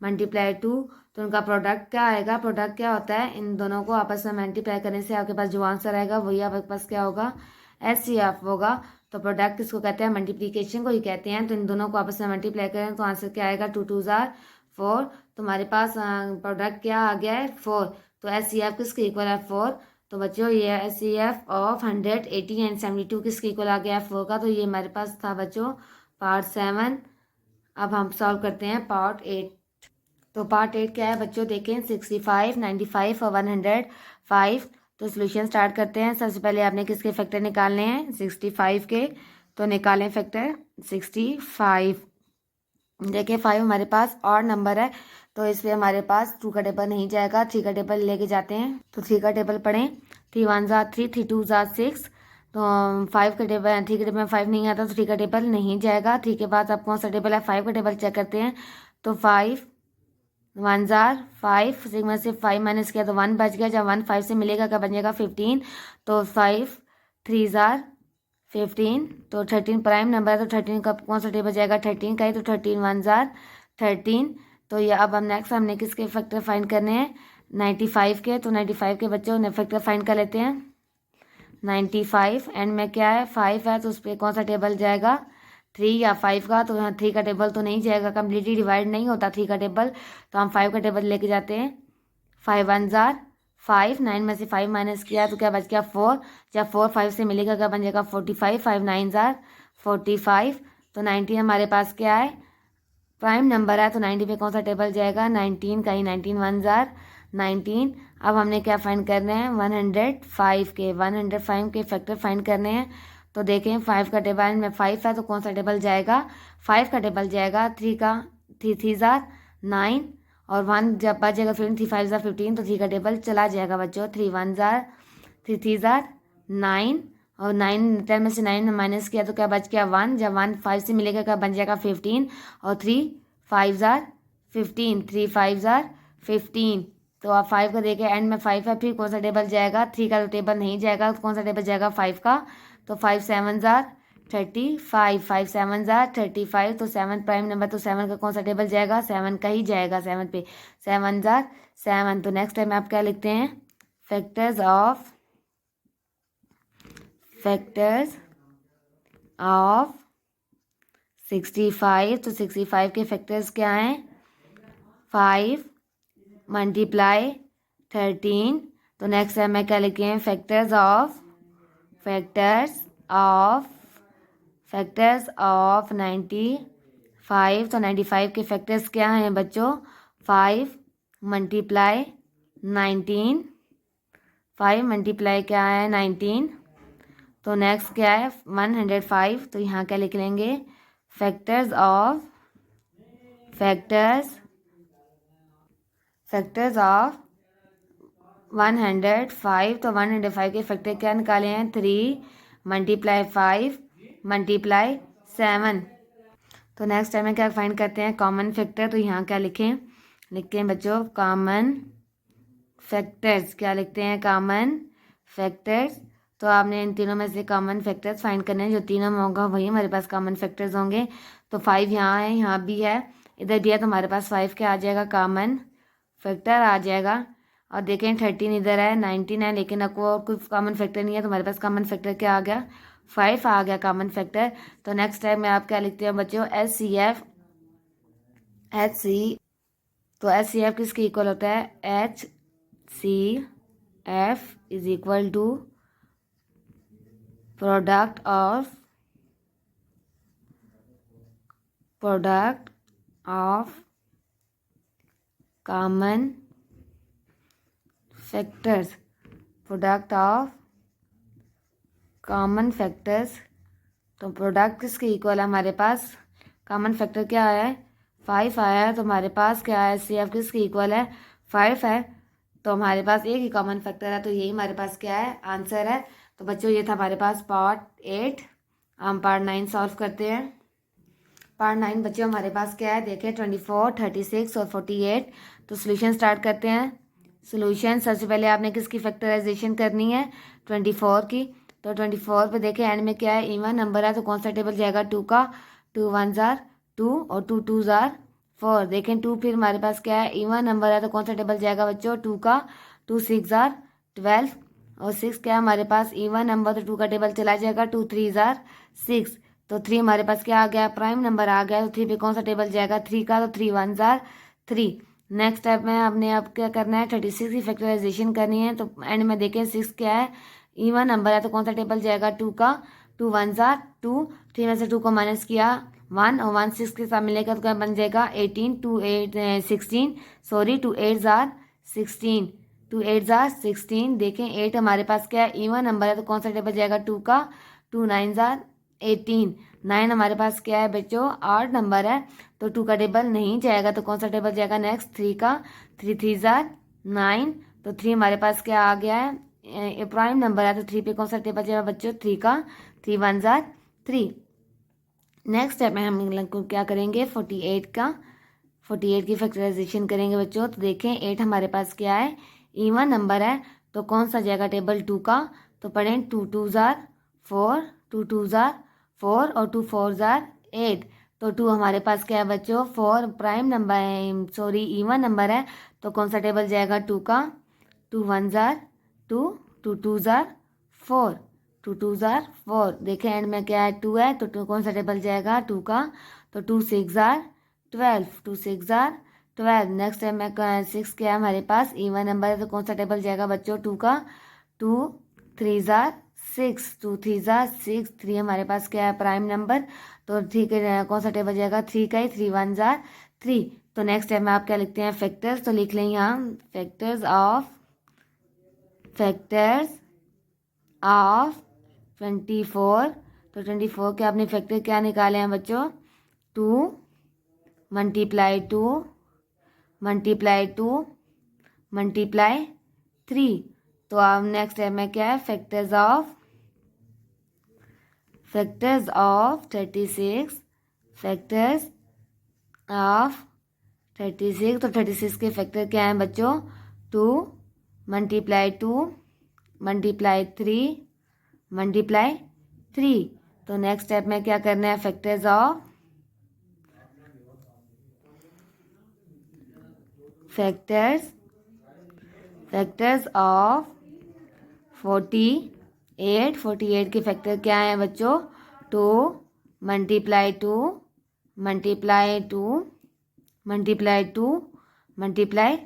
मल्टीप्लाई 2। तो उनका प्रोडक्ट क्या आएगा, प्रोडक्ट क्या होता है, इन दोनों को आपस में मल्टीप्लाई करने से आपके पास जो आंसर आएगा वही आपके पास क्या होगा, SCF होगा। तो प्रोडक्ट किसको कहते हैं, मल्टीप्लीकेशन को ही कहते हैं। तो इन दोनों को आपस में मल्टीप्लाई करें तो आंसर क्या आएगा, 2 2 जार 4। तो हमारे पास प्रोडक्ट क्या आ गया है, 4। तो SCF किसके इक्वल है, 4। तो बच्चों ये SCF ऑफ 100, 80 एंड 72 किसके इक्वल आ गया है, 4 का। तो ये हमारे पास था बच्चों पार्ट 7। अब हम सॉल्व करते हैं पार्ट 8। तो पार्ट 8 क्या है बच्चों, देखें 65, 95 और 105। तो सोल्यूशन स्टार्ट करते हैं। सबसे पहले आपने किसके फैक्टर निकालने हैं, 65 के। तो निकालें फैक्टर 65। देखिए 5 हमारे पास और नंबर है, तो इसलिए हमारे पास 2 का टेबल नहीं जाएगा, 3 का टेबल लेके जाते हैं। तो 3 का टेबल पढ़ें, 3 1 जार 3, 3 2 जार 6। तो 5 का टेबल, 3 के टेबल में 5 नहीं आता तो 3 का टेबल नहीं जाएगा। 3 के बाद अब कौन सा टेबल है, 5 का टेबल चेक करते हैं। तो 5 1 जार 5, सिग्मा से 5 माइनस किया तो 1 बच गया। जब 1 5 से मिलेगा क्या बन जाएगा, 15। तो 5 3 जार 15। तो 13 प्राइम नंबर है, तो 13 का कौन सा टेबल जाएगा, 13 का ही। तो 13 1 जार 13। तो ये अब हम नेक्स्ट हमने किसके फैक्टर फाइंड करने हैं, 95 के, तो 95 के बच्चों फैक्टर फाइंड कर लेते हैं। 95 एंड में क्या है 5 है, तो उस पर कौन सा टेबल जाएगा 3 या 5 का, तो यहाँ 3 का टेबल तो नहीं जाएगा, कम्प्लीटली डिवाइड नहीं होता 3 का टेबल, तो हम 5 का टेबल लेके जाते हैं। 5 1 जार 5, 9 में से 5 माइनस किया तो क्या बच गया 4, जब 4 5 से मिलेगा क्या बन जाएगा 45, 5 9 जार 45, तो 19 हमारे पास क्या है प्राइम नंबर है, तो 90 पे कौन सा टेबल जाएगा 19 का ही, 19 1 जार 19। अब हमने क्या फाइंड करने हैं 105 के फैक्टर फाइंड करने हैं। तो देखें 5 का टेबल में 5 है, तो कौन सा टेबल जाएगा 5 का टेबल जाएगा 3 का, 3 3 जार 9 और 1 जब बचेगा 15, 3 5 जार 15, तो 3 का टेबल चला जाएगा बच्चों। 3 1 जार 3 3 जार 9 और 9 10 में से 9 माइनस किया तो क्या बच गया 1, जब 1 5 से मिलेगा क्या बन जाएगा 15 और 3 5 जार 15, 3 5 जार 15। तो आप 5 को देखे एंड में 5 है, फिर कौन सा टेबल जाएगा 3 का, तो टेबल नहीं जाएगा, तो कौन सा टेबल जाएगा 5 का, तो 5 7 जार 35, 5 7 जार 35, तो 7 प्राइम नंबर, तो 7 का कौन सा टेबल जाएगा 7 का ही जाएगा, 7 पे 7 जार 7। तो नेक्स्ट टाइम आप क्या लिखते हैं फैक्टर्स ऑफ 65, तो 65 के फैक्टर्स क्या हैं 5 मल्टीप्लाई 13। तो नेक्स्ट टाइम मैं क्या लिखे फैक्टर्स ऑफ 95, तो 95 के फैक्टर्स क्या हैं बच्चों 5 मल्टीप्लाई 19, 5 मल्टीप्लाई क्या है 19। तो नेक्स्ट क्या है 105, तो यहाँ क्या लिख लेंगे फैक्टर्स ऑफ 105, तो 105 के फैक्टर क्या निकाले हैं 3 मल्टीप्लाई 5 मल्टीप्लाई 7। तो नेक्स्ट टाइम में क्या फाइंड करते हैं कॉमन फैक्टर, तो यहाँ क्या लिखते हैं बच्चों कॉमन फैक्टर्स, क्या लिखते हैं कॉमन फैक्टर्स। तो आपने इन तीनों में से कॉमन फैक्टर्स फाइंड करने हैं, जो तीनों में होगा वही हमारे पास कॉमन फैक्टर्स होंगे। तो 5 यहाँ है, यहाँ भी है, इधर भी है, तो हमारे पास 5 क्या आ जाएगा कॉमन फैक्टर आ जाएगा। और देखें 13 इधर है, 19 है, लेकिन आपको और कुछ कॉमन फैक्टर नहीं है, तो हमारे पास कॉमन फैक्टर क्या आ गया 5 आ गया कॉमन फैक्टर। तो नेक्स्ट टाइम में आप क्या लिखते हैं बच्चों तो HCF किसके इक्वल होता है HCF is equal to product of common factors, तो प्रोडक्ट किसके इक्वल है हमारे पास कॉमन फैक्टर क्या आया है 5 आया है, तो हमारे पास क्या है HCF किसके इक्वल है 5 है, तो हमारे पास एक ही कॉमन फैक्टर है, तो यही हमारे पास क्या है आंसर है। तो बच्चों ये था हमारे पास पार्ट 8। हम पार्ट 9 सॉल्व करते हैं। पार्ट 9 बच्चों हमारे पास क्या है देखें 24 36 और 48। तो सोल्यूशन स्टार्ट करते हैं। सोल्यूशन सबसे पहले आपने किसकी फैक्टराइजेशन करनी है 24 की। तो 24 पे देखें एंड में क्या है इवन नंबर है, तो कौन सा टेबल जाएगा 2 का, 2 1 जार 2 और 2 2 जार 4। देखें 2 फिर हमारे पास क्या है इवन नंबर है, तो कौन सा टेबल जाएगा बच्चों 2 का, 2 6 जार 12 और 6 क्या है हमारे पास इवन नंबर, तो 2 का टेबल चला जाएगा 2 3 जार 6। तो 3 हमारे पास क्या आ गया प्राइम नंबर आ गया, तो 3 पे कौन सा टेबल जाएगा 3 का, तो 3 1 जार 3। नेक्स्ट स्टेप में आपने अब क्या करना है 36 की फैक्टराइजेशन करनी है। तो एंड में देखें 6 क्या है इवन नंबर है, तो कौन सा टेबल जाएगा 2 का, 2 1 जार 2, 3 में से 2 को माइनस किया 1 और 1 6 के साथ मिलेगा तो क्या बन जाएगा 18, 2 8 16 सॉरी 2 8 जार 16, 2 8 जार 16। देखें 8 हमारे पास क्या है इवन नंबर है, तो कौन सा टेबल जाएगा 2 का, 2 9 जार 18। 9 हमारे पास क्या है बच्चों 8 नंबर है, तो 2 का टेबल नहीं जाएगा, तो कौन सा टेबल जाएगा नेक्स्ट 3 का, 3 3 जार 9। तो 3 हमारे पास क्या आ गया है प्राइम नंबर है, तो 3 पे कौन सा टेबल जाएगा बच्चों 3 का, 3 1 जार 3। नेक्स्ट स्टेप में हम लोग क्या करेंगे 48 की फैक्टराइजेशन करेंगे बच्चों। तो देखें 8 हमारे पास क्या है इवन नंबर है, तो कौन सा जाएगा टेबल 2 का, तो पढ़ें 2 2 जार 4, 2 2 जार 4 और 2 4 जार 8। तो 2 हमारे पास क्या है बच्चों, 4 प्राइम नंबर है, सॉरी इवन नंबर है, तो कौन सा टेबल जाएगा 2 का, 2 1 जार 2, 2 2 जार 4, 2 2 जार 4। देखें एंड में क्या है 2 है, तो 2 कौन सा टेबल जाएगा 2 का, तो 2 6 जार 12, 2 6 जार 12। नेक्स्ट है मैं 6 क्या है हमारे पास इवन नंबर है, तो कौन सा टेबल जाएगा बच्चों 2 का, 2 3 जार 6, 2 3 जार 6। 3 हमारे पास क्या है प्राइम नंबर, तो ठीक है कौन सा टेबल जाएगा 3 का ही, 3 1 जार 3। तो नेक्स्ट टाइम में आप क्या लिखते हैं फैक्टर्स, तो लिख लें यहाँ फैक्टर्स ऑफ 24। तो 24 के आपने फैक्टर क्या निकाले हैं बच्चों, 2 मल्टीप्लाई 2 मल्टीप्लाई 2 मल्टीप्लाई 3। तो अब नेक्स्ट टाइम में क्या है फैक्टर्स ऑफ 36, फैक्टर्स ऑफ 36। तो 36 के फैक्टर क्या हैं बच्चों, 2 मल्टीप्लाई 2 मल्टीप्लाई 3 मल्टीप्लाई 3। तो नेक्स्ट स्टेप में क्या करना है फैक्टर्स ऑफ फैक्टर्स ऑफ 48 के फैक्टर क्या है बच्चों, 2 मल्टीप्लाई 2 मल्टीप्लाई 2 मल्टीप्लाई 2 मल्टीप्लाई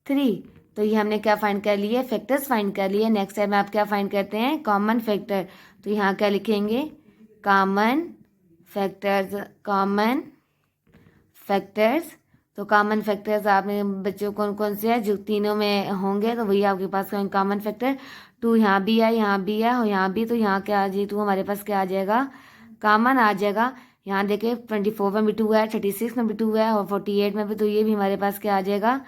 3। तो ये हमने क्या फाइंड कर लिए, फैक्टर्स फाइंड कर लिए। नेक्स्ट टाइम आप क्या फाइंड करते हैं, कॉमन फैक्टर। तो यहाँ क्या लिखेंगे, कॉमन फैक्टर्स। तो कॉमन फैक्टर्स आपने बच्चों कौन कौन से हैं, जो तीनों में होंगे तो वही आपके पास कॉमन फैक्टर। 2 यहाँ भी है, यहाँ भी है और यहाँ भी, तो यहाँ क्या आ जाए 2 हमारे पास क्या आ जाएगा, कॉमन आ जाएगा। यहाँ देखिए 24 में भी 2 है, 36 में भी 2 है और 48 में भी, तो ये भी हमारे पास क्या आ जाएगा,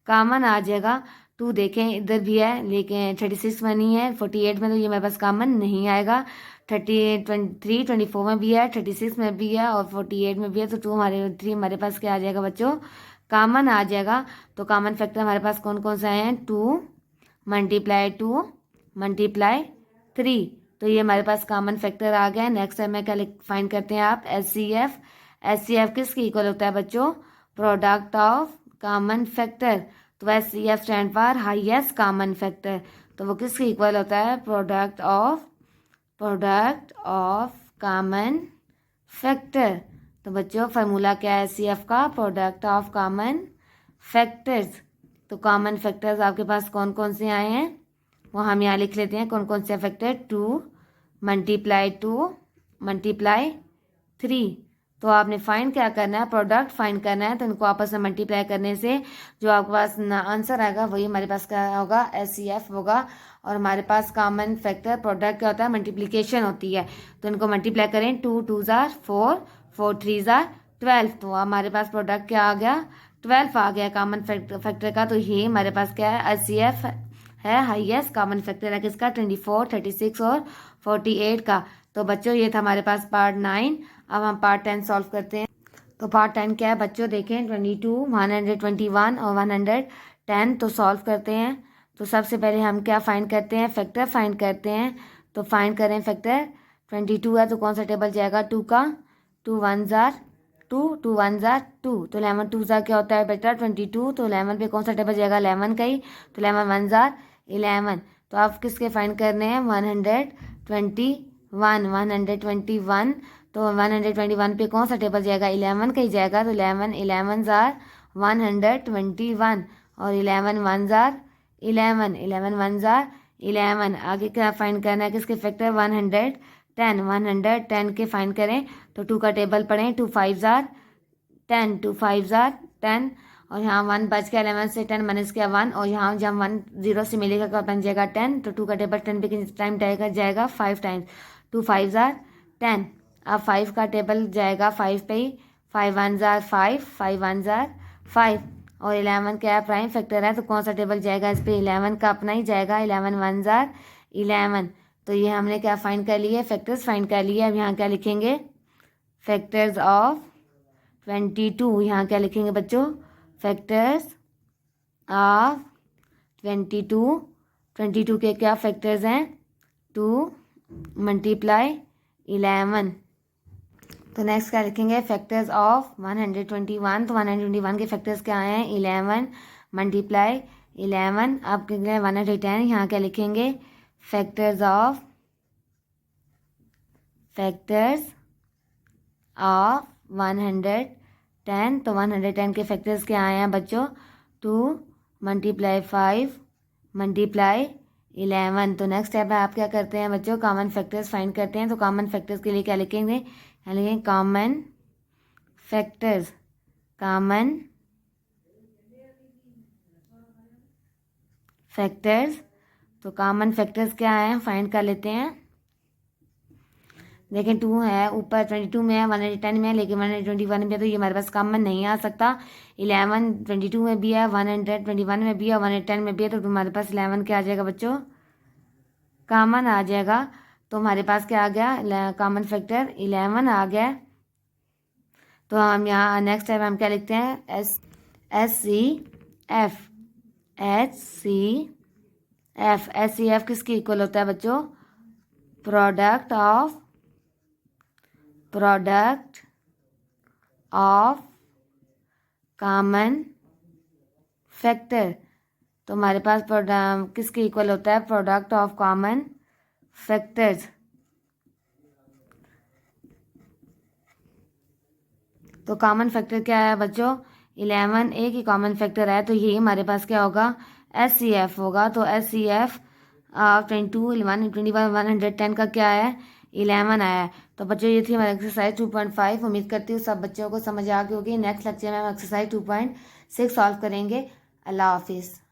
कॉमन आ जाएगा। 2 देखें इधर भी है लेकिन 36 में नहीं है, 48 में, तो ये हमारे पास कॉमन नहीं आएगा। 24 में भी है, 36 में भी है और 48 में भी है, तो 3 हमारे पास क्या आ जाएगा बच्चों, कॉमन आ जाएगा। तो कॉमन फैक्टर हमारे पास कौन कौन सा है, 2 मल्टीप्लाई 2 मल्टीप्लाई 3। तो ये हमारे पास कॉमन फैक्टर आ गया। नेक्स्ट टाइम में क्या फाइंड करते हैं आप, एचसीएफ किसके इक्वल होता है बच्चों, प्रोडक्ट ऑफ कॉमन फैक्टर। तो HCF stand for highest common factor, तो वो किसके इक्वल होता है, प्रोडक्ट ऑफ कॉमन फैक्टर। तो बच्चों फार्मूला क्या है एचसीएफ का, प्रोडक्ट ऑफ कॉमन फैक्टर्स। तो कॉमन फैक्टर्स आपके पास कौन कौन से आए हैं वो हम यहाँ लिख लेते हैं, कौन कौन से फैक्टर, 2 मल्टीप्लाई 2 मल्टीप्लाई 3। तो आपने फाइंड क्या करना है, प्रोडक्ट फाइंड करना है। तो इनको आपस में मल्टीप्लाई करने से जो आपके पास आंसर आएगा वही हमारे पास क्या होगा, एचसीएफ होगा। और हमारे पास कॉमन फैक्टर प्रोडक्ट क्या होता है, मल्टीप्लिकेशन होती है। तो इनको मल्टीप्लाई करें, 2 2 जार 4, 4 3 जार 12। तो हमारे पास प्रोडक्ट क्या आ गया, 12 आ गया कॉमन फैक्टर का। तो ये हमारे पास क्या है, एचसीएफ है, हाईएस्ट कॉमन फैक्टर है किसका, 24, 36 और 48 का। तो बच्चों ये था हमारे पास पार्ट 9। अब हम पार्ट 10 सॉल्व करते हैं। तो पार्ट 10 क्या है बच्चों, देखें 22, 121 और 110। तो सॉल्व करते हैं। तो सबसे पहले हम क्या फाइंड करते हैं, फैक्टर फाइंड करते हैं। तो फाइंड करें फैक्टर, 22 है तो कौन सा टेबल जाएगा, 2 का, 2 1 जार 2, 2 1 जार 2। तो 11 2 जार क्या होता है बेटा 22। तो 11 पे कौन सा टेबल जाएगा, 11 का ही। तो 11 1 जार 11। तो आप किसके फाइंड करने हैं, 121। तो 121 पे कौन सा टेबल जाएगा, 11 का ही जाएगा। तो 11 जार 121 और 11 1 जार 11 1 जार 11। आगे क्या फाइंड करना है, किसके फैक्टर, 110 के फाइंड करें। तो 2 का टेबल पढ़ें, 2 5 जार 10, 2 5 जार 10 और यहाँ 1 बच गया, 11 से 10 माइनस किया 1 और यहाँ जब 1 0 से मिलेगा क्या बन जाएगा 10। तो 2 का टेबल 10 पे किस टाइम जाएगा 5 टाइम्स, 2 5 जार 10। अब 5 का टेबल जाएगा 5 पे ही, 5 1 जार 5, 5 1 जार 5 और 11 क्या है प्राइम फैक्टर है। तो कौन सा टेबल जाएगा इस पे, 11 का अपना ही जाएगा, 11 1 जार 11। तो ये हमने क्या फाइंड कर लिए, फैक्टर्स फाइंड कर लिए। अब यहाँ क्या लिखेंगे, फैक्टर्स ऑफ 22। यहाँ क्या लिखेंगे बच्चों, फैक्टर्स ऑफ 22 के क्या फैक्टर्स हैं, 2 मल्टीप्लाई 11 तो नेक्स्ट क्या लिखेंगे, फैक्टर्स ऑफ 121। तो 121 के फैक्टर्स क्या आए हैं, 11 मल्टीप्लाई 11, अब क्या 110, यहाँ क्या लिखेंगे, फैक्टर्स ऑफ 110। तो 110 के फैक्टर्स क्या आए हैं बच्चों, 2 मल्टीप्लाई 5 मल्टीप्लाई 11। तो नेक्स्ट स्टेप है, आप क्या करते हैं बच्चों, कॉमन फैक्टर्स फाइंड करते हैं। तो कॉमन फैक्टर्स के लिए क्या लिखेंगे, यहाँ लिखेंगे कॉमन फैक्टर्स, कॉमन फैक्टर्स। तो कॉमन फैक्टर्स क्या है, फाइंड कर लेते हैं। देखें 2 है, ऊपर 22 में है, 110 में है, लेकिन 121 में है, तो ये हमारे पास कॉमन नहीं आ सकता। 11 22 में भी है, 121 में भी है, 110 में भी है, तो हमारे पास 11 क्या आ जाएगा बच्चों, कॉमन आ जाएगा। तो हमारे पास क्या आ गया, कॉमन फैक्टर 11 आ गया। तो हम यहाँ नेक्स्ट टाइम हम क्या लिखते हैं, एस सी एफ किसके इक्वल होता है बच्चों, प्रोडक्ट ऑफ कॉमन फैक्टर। तो हमारे पास किसके इक्वल होता है, प्रोडक्ट ऑफ कॉमन फैक्टर्स। तो कॉमन फैक्टर क्या है बच्चों, 11 एक ही कॉमन फैक्टर है, तो ये हमारे पास क्या होगा, एस सी एफ होगा। तो एस सी एफ 22 11 21 110 का क्या है, 11 आया है। तो बच्चों ये थी हमारी एक्सरसाइज 2.5। उम्मीद करती हूँ सब बच्चों को समझ आ गई होगी। नेक्स्ट लेक्चर में हम एक्सरसाइज 2.6 सॉल्व करेंगे। अल्लाह हाफिज़।